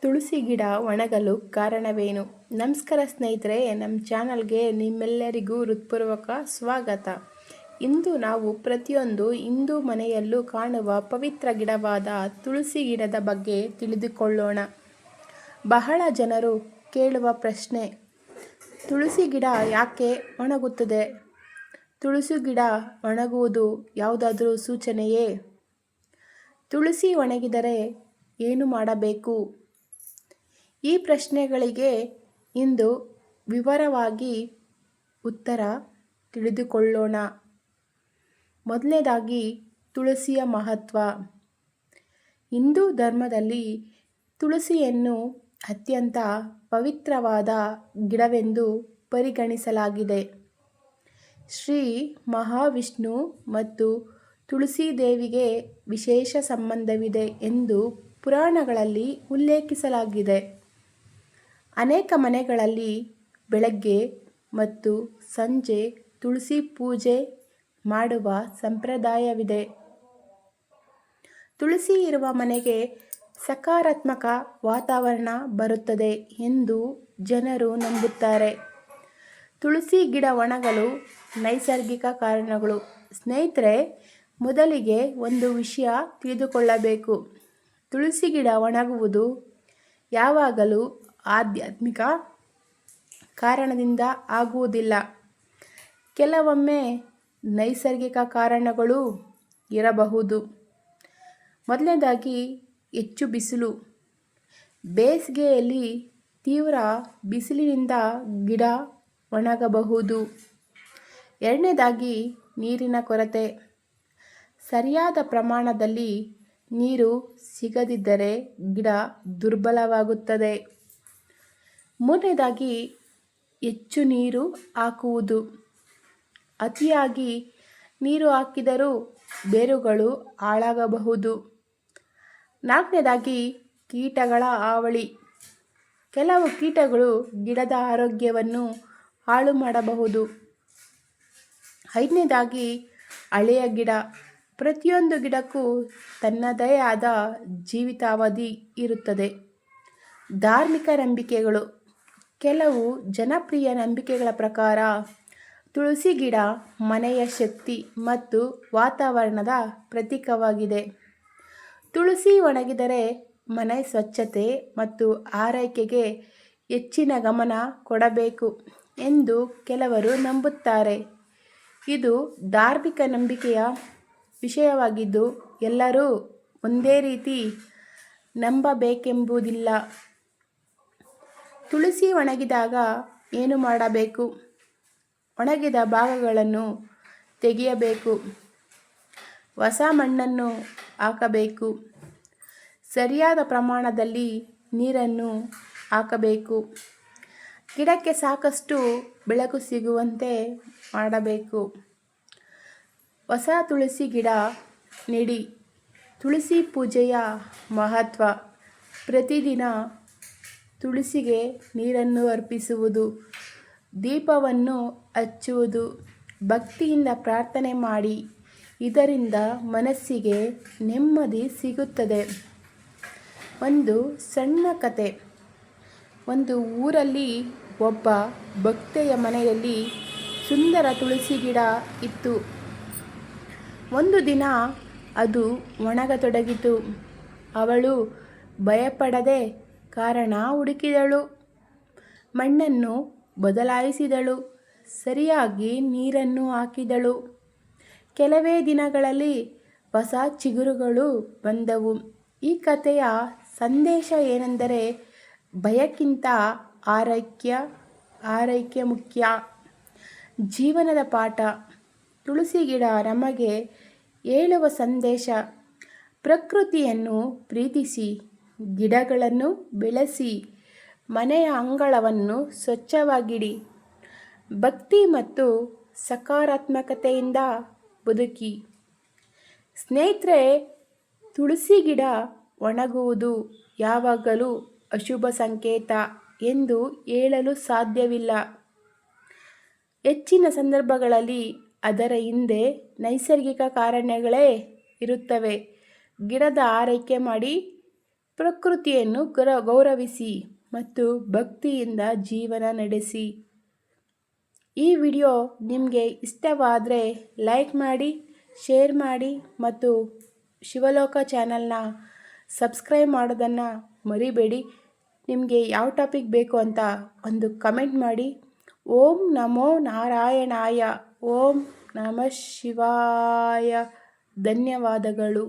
ತುಳಸಿ ಗಿಡ ಒಣಗಲು ಕಾರಣವೇನು? ನಮಸ್ಕಾರ ಸ್ನೇಹಿತರೆ, ನಮ್ಮ ಚಾನಲ್ಗೆ ನಿಮ್ಮೆಲ್ಲರಿಗೂ ಹೃತ್ಪೂರ್ವಕ ಸ್ವಾಗತ. ಇಂದು ನಾವು ಪ್ರತಿಯೊಂದು ಹಿಂದೂ ಮನೆಯಲ್ಲೂ ಕಾಣುವ ಪವಿತ್ರ ಗಿಡವಾದ ತುಳಸಿ ಗಿಡದ ಬಗ್ಗೆ ತಿಳಿದುಕೊಳ್ಳೋಣ. ಬಹಳ ಜನರು ಕೇಳುವ ಪ್ರಶ್ನೆ, ತುಳಸಿ ಗಿಡ ಯಾಕೆ ಒಣಗುತ್ತದೆ? ತುಳಸಿ ಗಿಡ ಒಣಗುವುದು ಯಾವುದಾದರೂ ಸೂಚನೆಯೇ? ತುಳಸಿ ಒಣಗಿದರೆ ಏನು ಮಾಡಬೇಕು? ಈ ಪ್ರಶ್ನೆಗಳಿಗೆ ಇಂದು ವಿವರವಾಗಿ ಉತ್ತರ ತಿಳಿದುಕೊಳ್ಳೋಣ. ಮೊದಲನೇದಾಗಿ ತುಳಸಿಯ ಮಹತ್ವ. ಹಿಂದೂ ಧರ್ಮದಲ್ಲಿ ತುಳಸಿಯನ್ನು ಅತ್ಯಂತ ಪವಿತ್ರವಾದ ಗಿಡವೆಂದು ಪರಿಗಣಿಸಲಾಗಿದೆ. ಶ್ರೀ ಮಹಾವಿಷ್ಣು ಮತ್ತು ತುಳಸಿ ದೇವಿಗೆ ವಿಶೇಷ ಸಂಬಂಧವಿದೆ ಎಂದು ಪುರಾಣಗಳಲ್ಲಿ ಉಲ್ಲೇಖಿಸಲಾಗಿದೆ. ಅನೇಕ ಮನೆಗಳಲ್ಲಿ ಬೆಳಗ್ಗೆ ಮತ್ತು ಸಂಜೆ ತುಳಸಿ ಪೂಜೆ ಮಾಡುವ ಸಂಪ್ರದಾಯವಿದೆ. ತುಳಸಿ ಇರುವ ಮನೆಗೆ ಸಕಾರಾತ್ಮಕ ವಾತಾವರಣ ಬರುತ್ತದೆ ಎಂದು ಜನರು ನಂಬುತ್ತಾರೆ. ತುಳಸಿ ಗಿಡ ಒಣಗಲು ನೈಸರ್ಗಿಕ ಕಾರಣಗಳು. ಸ್ನೇಹಿತರೆ, ಮೊದಲಿಗೆ ಒಂದು ವಿಷಯ ತಿಳಿದುಕೊಳ್ಳಬೇಕು. ತುಳಸಿ ಗಿಡ ಒಣಗುವುದು ಯಾವಾಗಲೂ ಆಧ್ಯಾತ್ಮಿಕ ಕಾರಣದಿಂದ ಆಗುವುದಿಲ್ಲ. ಕೆಲವೊಮ್ಮೆ ನೈಸರ್ಗಿಕ ಕಾರಣಗಳೂ ಇರಬಹುದು. ಮೊದಲನೇದಾಗಿ ಹೆಚ್ಚು ಬಿಸಿಲು. ಬೇಸಿಗೆಯಲ್ಲಿ ತೀವ್ರ ಬಿಸಿಲಿನಿಂದ ಗಿಡ ಒಣಗಬಹುದು. ಎರಡನೇದಾಗಿ ನೀರಿನ ಕೊರತೆ. ಸರಿಯಾದ ಪ್ರಮಾಣದಲ್ಲಿ ನೀರು ಸಿಗದಿದ್ದರೆ ಗಿಡ ದುರ್ಬಲವಾಗುತ್ತದೆ. ಮೂರನೇದಾಗಿ ಹೆಚ್ಚು ನೀರು ಹಾಕುವುದು. ಅತಿಯಾಗಿ ನೀರು ಹಾಕಿದರೂ ಬೇರುಗಳು ಹಾಳಾಗಬಹುದು. ನಾಲ್ಕನೇದಾಗಿ ಕೀಟಗಳ ಹಾವಳಿ. ಕೆಲವು ಕೀಟಗಳು ಗಿಡದ ಆರೋಗ್ಯವನ್ನು ಹಾಳು ಮಾಡಬಹುದು. ಐದನೇದಾಗಿ ಹಳೆಯ ಗಿಡ. ಪ್ರತಿಯೊಂದು ಗಿಡಕ್ಕೂ ತನ್ನದೇ ಆದ ಜೀವಿತಾವಧಿ ಇರುತ್ತದೆ. ಧಾರ್ಮಿಕ ನಂಬಿಕೆಗಳು. ಕೆಲವು ಜನಪ್ರಿಯ ನಂಬಿಕೆಗಳ ಪ್ರಕಾರ ತುಳಸಿ ಗಿಡ ಮನೆಯ ಶಕ್ತಿ ಮತ್ತು ವಾತಾವರಣದ ಪ್ರತೀಕವಾಗಿದೆ. ತುಳಸಿ ಒಣಗಿದರೆ ಮನೆ ಸ್ವಚ್ಛತೆ ಮತ್ತು ಆರೈಕೆಗೆ ಹೆಚ್ಚಿನ ಗಮನ ಕೊಡಬೇಕು ಎಂದು ಕೆಲವರು ನಂಬುತ್ತಾರೆ. ಇದು ಧಾರ್ಮಿಕ ನಂಬಿಕೆಯ ವಿಷಯವಾಗಿದ್ದು ಎಲ್ಲರೂ ಒಂದೇ ರೀತಿ ನಂಬಬೇಕೆಂಬುದಿಲ್ಲ. ತುಳಸಿ ಒಣಗಿದಾಗ ಏನು ಮಾಡಬೇಕು? ಒಣಗಿದ ಭಾಗಗಳನ್ನು ತೆಗೆಯಬೇಕು. ಹೊಸ ಮಣ್ಣನ್ನು ಹಾಕಬೇಕು. ಸರಿಯಾದ ಪ್ರಮಾಣದಲ್ಲಿ ನೀರನ್ನು ಹಾಕಬೇಕು. ಗಿಡಕ್ಕೆ ಸಾಕಷ್ಟು ಬೆಳಕು ಸಿಗುವಂತೆ ಮಾಡಬೇಕು. ಹೊಸ ತುಳಸಿ ಗಿಡ ನೆಡಿ. ತುಳಸಿ ಪೂಜೆಯ ಮಹತ್ವ. ಪ್ರತಿದಿನ ತುಳಸಿಗೆ ನೀರನ್ನು ಅರ್ಪಿಸುವುದು, ದೀಪವನ್ನು ಹಚ್ಚುವುದು, ಭಕ್ತಿಯಿಂದ ಪ್ರಾರ್ಥನೆ ಮಾಡಿ. ಇದರಿಂದ ಮನಸ್ಸಿಗೆ ನೆಮ್ಮದಿ ಸಿಗುತ್ತದೆ. ಒಂದು ಸಣ್ಣ ಕತೆ. ಒಂದು ಊರಲ್ಲಿ ಒಬ್ಬ ಭಕ್ತೆಯ ಮನೆಯಲ್ಲಿ ಸುಂದರ ತುಳಸಿ ಗಿಡ ಇತ್ತು. ಒಂದು ದಿನ ಅದು ಒಣಗತೊಡಗಿತು. ಅವಳು ಭಯಪಡದೆ ಕಾರಣ ಹುಡುಕಿದಳು. ಮಣ್ಣನ್ನು ಬದಲಾಯಿಸಿದಳು. ಸರಿಯಾಗಿ ನೀರನ್ನು ಹಾಕಿದಳು. ಕೆಲವೇ ದಿನಗಳಲ್ಲಿ ಹೊಸ ಚಿಗುರುಗಳು ಬಂದವು. ಈ ಕಥೆಯ ಸಂದೇಶ ಏನೆಂದರೆ, ಭಯಕ್ಕಿಂತ ಆರೈಕೆ ಮುಖ್ಯ. ಜೀವನದ ಪಾಠ. ತುಳಸಿ ಗಿಡ ನಮಗೆ ಹೇಳುವ ಸಂದೇಶ: ಪ್ರಕೃತಿಯನ್ನು ಪ್ರೀತಿಸಿ, ಗಿಡಗಳನ್ನು ಬೆಳೆಸಿ, ಮನೆಯ ಅಂಗಳವನ್ನು ಸ್ವಚ್ಛವಾಗಿಡಿ, ಭಕ್ತಿ ಮತ್ತು ಸಕಾರಾತ್ಮಕತೆಯಿಂದ ಬದುಕಿ. ಸ್ನೇಹಿತರೆ, ತುಳಸಿ ಗಿಡ ಒಣಗುವುದು ಯಾವಾಗಲೂ ಅಶುಭ ಸಂಕೇತ ಎಂದು ಹೇಳಲು ಸಾಧ್ಯವಿಲ್ಲ. ಹೆಚ್ಚಿನ ಸಂದರ್ಭಗಳಲ್ಲಿ ಅದರ ಹಿಂದೆ ನೈಸರ್ಗಿಕ ಕಾರಣಗಳೇ ಇರುತ್ತವೆ. ಗಿಡದ ಆರೈಕೆ ಮಾಡಿ, ಪ್ರಕೃತಿಯನ್ನು ಗೌರವಿಸಿ ಮತ್ತು ಭಕ್ತಿಯಿಂದ ಜೀವನ ನಡೆಸಿ. ಈ ವಿಡಿಯೋ ನಿಮಗೆ ಇಷ್ಟವಾದರೆ ಲೈಕ್ ಮಾಡಿ, ಶೇರ್ ಮಾಡಿ ಮತ್ತು ಶಿವಲೋಕ ಚಾನಲ್ನ ಸಬ್ಸ್ಕ್ರೈಬ್ ಮಾಡೋದನ್ನು ಮರಿಬೇಡಿ. ನಿಮಗೆ ಯಾವ ಟಾಪಿಕ್ ಬೇಕು ಅಂತ ಒಂದು ಕಮೆಂಟ್ ಮಾಡಿ. ಓಂ ನಮೋ ನಾರಾಯಣಾಯ. ಓಂ ನಮಃ ಶಿವಾಯ. ಧನ್ಯವಾದಗಳು.